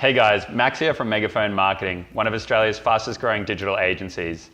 Hey guys, Max here from Megaphone Marketing, one of Australia's fastest growing digital agencies.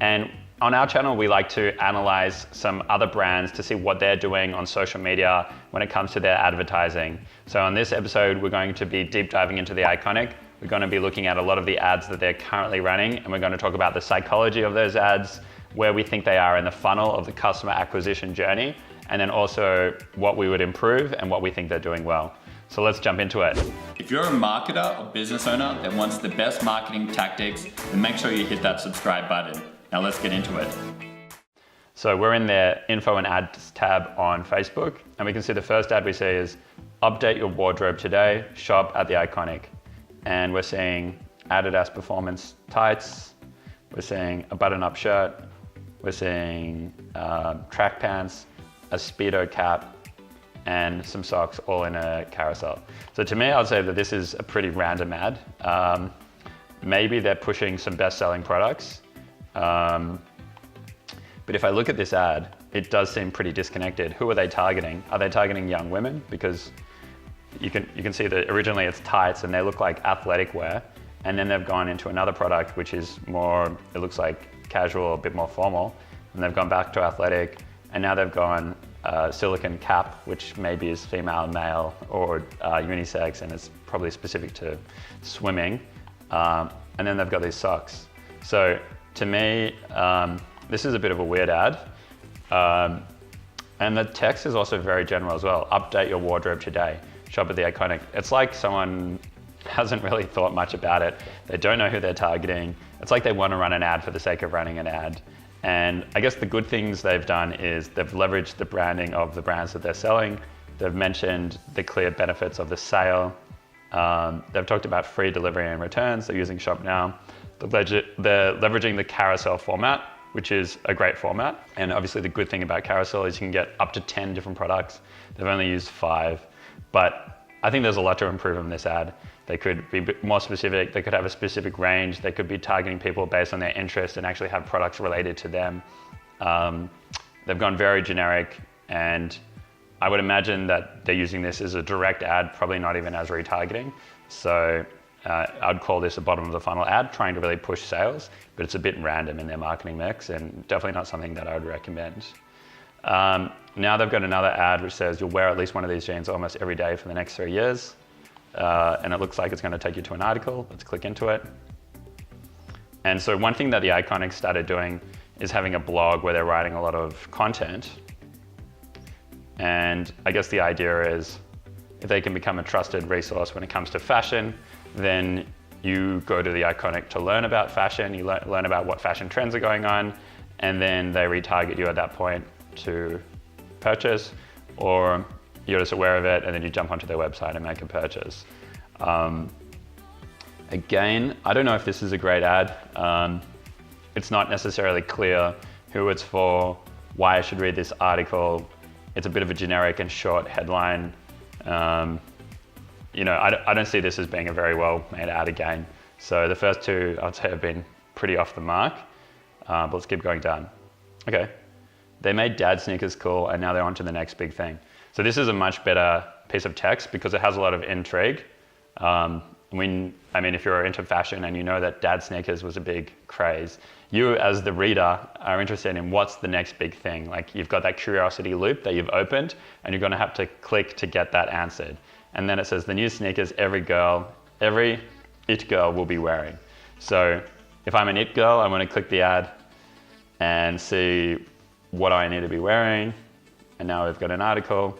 And on our channel, we like to analyze some other brands to see what they're doing on social media when it comes to their advertising. So on this episode, we're going to be deep diving into The Iconic. We're going to be looking at a lot of the ads that they're currently running, and we're going to talk about the psychology of those ads, where we think they are in the funnel of the customer acquisition journey, and then also what we would improve and what we think they're doing well. So let's jump into it. If you're a marketer or business owner that wants the best marketing tactics, then make sure you hit that subscribe button. Now let's get into it. So we're in their info and ads tab on Facebook, and we can see the first ad we see is update your wardrobe today, shop at The Iconic. And we're seeing Adidas performance tights, we're seeing a button-up shirt, we're seeing track pants, a Speedo cap, and some socks all in a carousel. So to me, I'd say that this is a pretty random ad. Maybe they're pushing some best-selling products. But if I look at this ad, it does seem pretty disconnected. Who are they targeting? Are they targeting young women? Because you can see that originally it's tights and they look like athletic wear. And then they've gone into another product, which is more, it looks like casual, a bit more formal. And they've gone back to athletic. And now they've gone silicone cap, which maybe is female, male, or unisex, and it's probably specific to swimming. And then they've got these socks. So to me, this is a bit of a weird ad. And the text is also very general as well. Update your wardrobe today, shop at The Iconic. It's like someone hasn't really thought much about it. They don't know who they're targeting. It's like they want to run an ad for the sake of running an ad. And I guess the good things they've done is they've leveraged the branding of the brands that they're selling. They've mentioned the clear benefits of the sale. They've talked about free delivery and returns. They're using Shop Now. They're leveraging the carousel format, which is a great format. And obviously the good thing about carousel is you can get up to 10 different products. They've only used 5, but I think there's a lot to improve on this ad. They could be more specific, they could have a specific range, they could be targeting people based on their interest and actually have products related to them. They've gone very generic, and I would imagine that they're using this as a direct ad, probably not even as retargeting. So I'd call this a bottom of the funnel ad, trying to really push sales, but it's a bit random in their marketing mix and definitely not something that I would recommend. Now they've got another ad which says you'll wear at least one of these jeans almost every day for the next 3 years. And it looks like it's going to take you to an article. Let's click into it. And so one thing that The Iconic started doing is having a blog where they're writing a lot of content. And I guess the idea is if they can become a trusted resource when it comes to fashion, then you go to The Iconic to learn about fashion, you learn about what fashion trends are going on, and then they retarget you at that point to purchase, or you're just aware of it and then you jump onto their website and make a purchase. Again, I don't know if this is a great ad. It's not necessarily clear who it's for, why I should read this article. It's a bit of a generic and short headline. I don't see this as being a very well made ad again. So the first two I'd say have been pretty off the mark, but let's keep going down. Okay, they made dad sneakers cool and now they're on to the next big thing. So this is a much better piece of text because it has a lot of intrigue. If you're into fashion and you know that dad sneakers was a big craze, you as the reader are interested in what's the next big thing. Like you've got that curiosity loop that you've opened and you're gonna have to click to get that answered. And then it says the new sneakers every it girl will be wearing. So if I'm an it girl, I'm gonna click the ad and see what I need to be wearing. And now we've got an article.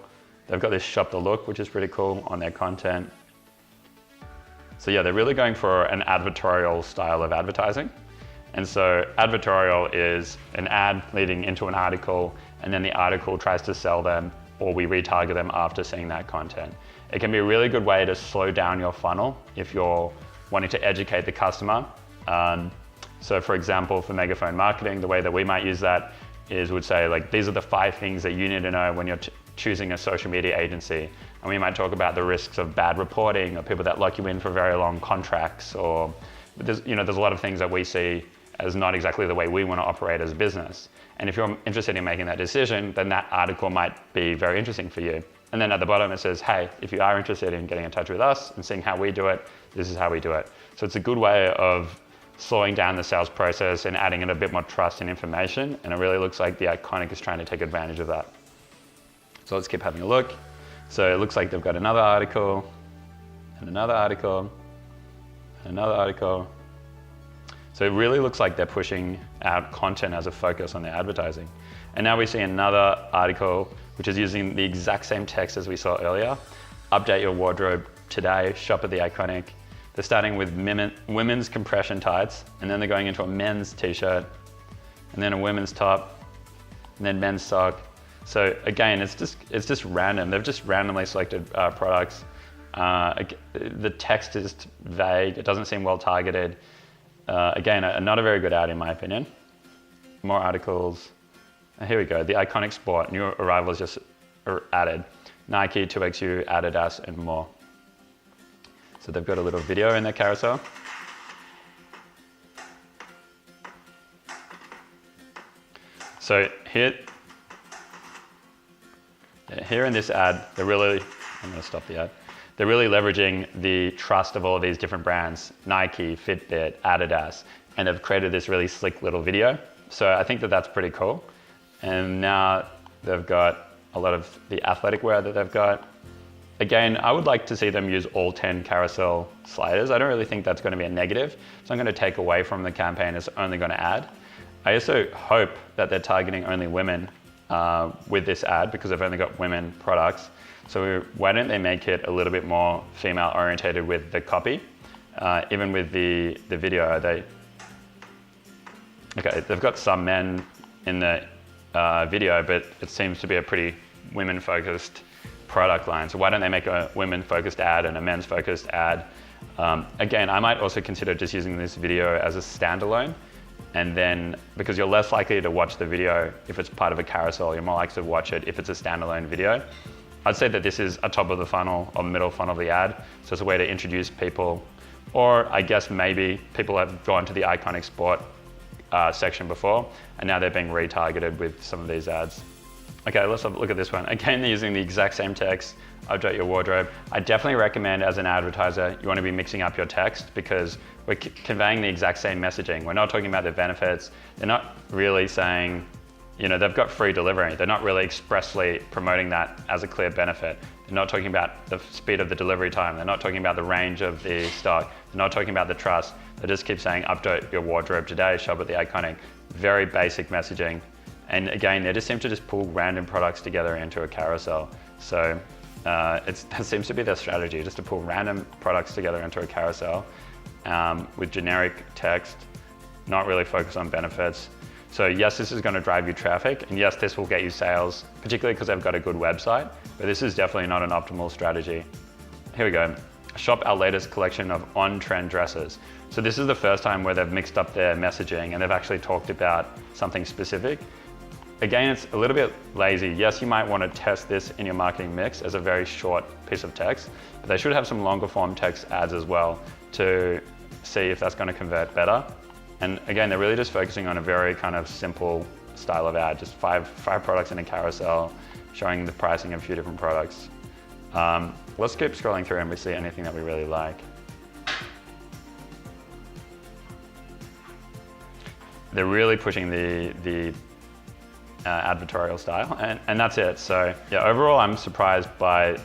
They've got this shop the look, which is pretty cool on their content. So yeah, they're really going for an advertorial style of advertising. And so advertorial is an ad leading into an article, and then the article tries to sell them, or we retarget them after seeing that content. It can be a really good way to slow down your funnel if you're wanting to educate the customer. So for example, for Megaphone Marketing, the way that we might use that is would say like, these are the 5 things that you need to know when you're choosing a social media agency. And we might talk about the risks of bad reporting or people that lock you in for very long contracts, or there's a lot of things that we see as not exactly the way we want to operate as a business. And if you're interested in making that decision, then that article might be very interesting for you. And then at the bottom it says, hey, if you are interested in getting in touch with us and seeing how we do it, this is how we do it. So it's a good way of slowing down the sales process and adding in a bit more trust and information. And it really looks like the Iconic is trying to take advantage of that. So let's keep having a look. So it looks like they've got another article and another article and another article. So it really looks like they're pushing out content as a focus on their advertising. And now we see another article which is using the exact same text as we saw earlier. Update your wardrobe today, shop at the Iconic. They're starting with women's compression tights, and then they're going into a men's t-shirt, and then a women's top, and then men's sock. So again, it's just random. They've just randomly selected products. The text is vague. It doesn't seem well targeted. Again, not a very good ad in my opinion. More articles. Here we go. The Iconic Sport, new arrivals just added. Nike, 2XU, Adidas, and more. So they've got a little video in their carousel. So here in this ad, I'm going to stop the ad. They're really leveraging the trust of all of these different brands, Nike, Fitbit, Adidas, and they've created this really slick little video. So I think that that's pretty cool. And now they've got a lot of the athletic wear that they've got. Again, I would like to see them use all 10 carousel sliders. I don't really think that's going to be a negative. So I'm going to take away from the campaign it's only going to add. I also hope that they're targeting only women with this ad because they've only got women products. So why don't they make it a little bit more female orientated with the copy? Even with the video, they've got some men in the video, but it seems to be a pretty women-focused product line. So why don't they make a women-focused ad and a men's-focused ad? Again, I might also consider just using this video as a standalone, and then because you're less likely to watch the video if it's part of a carousel, you're more likely to watch it if it's a standalone video. I'd say that this is a top of the funnel or middle funnel of the ad. So it's a way to introduce people, or I guess maybe people have gone to the Iconic Sport section before, and now they're being retargeted with some of these ads. Okay, let's have a look at this one. Again, they're using the exact same text, update your wardrobe. I definitely recommend as an advertiser, you want to be mixing up your text because we're conveying the exact same messaging. We're not talking about the benefits. They're not really saying, they've got free delivery. They're not really expressly promoting that as a clear benefit. They're not talking about the speed of the delivery time. They're not talking about the range of the stock. They're not talking about the trust. They just keep saying, update your wardrobe today, shop at the Iconic. Very basic messaging. And again, they just seem to just pull random products together into a carousel. So that seems to be their strategy, just to pull random products together into a carousel with generic text, not really focus on benefits. So yes, this is going to drive you traffic, and yes, this will get you sales, particularly because they've got a good website, but this is definitely not an optimal strategy. Here we go. Shop our latest collection of on-trend dresses. So this is the first time where they've mixed up their messaging and they've actually talked about something specific. Again, it's a little bit lazy. Yes, you might want to test this in your marketing mix as a very short piece of text, but they should have some longer form text ads as well to see if that's going to convert better. And again, they're really just focusing on a very kind of simple style of ad, just five products in a carousel, showing the pricing of a few different products. Let's keep scrolling through and we see anything that we really like. They're really pushing the advertorial style, and that's it. So yeah, overall, I'm surprised by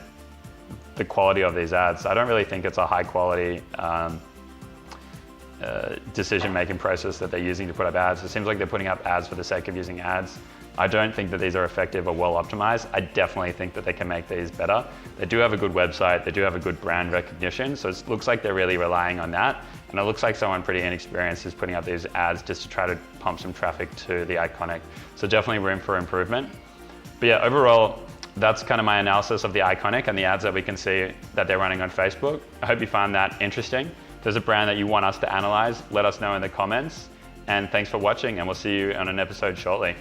the quality of these ads. I don't really think it's a high quality decision-making process that they're using to put up ads. It seems like they're putting up ads for the sake of using ads. I don't think that these are effective or well optimized. I definitely think that they can make these better. They do have a good website, they do have a good brand recognition, so it looks like they're really relying on that. And it looks like someone pretty inexperienced is putting up these ads just to try to pump some traffic to the Iconic. So definitely room for improvement. But yeah, overall, that's kind of my analysis of the Iconic and the ads that we can see that they're running on Facebook. I hope you found that interesting. If there's a brand that you want us to analyze, let us know in the comments. And thanks for watching, and we'll see you on an episode shortly.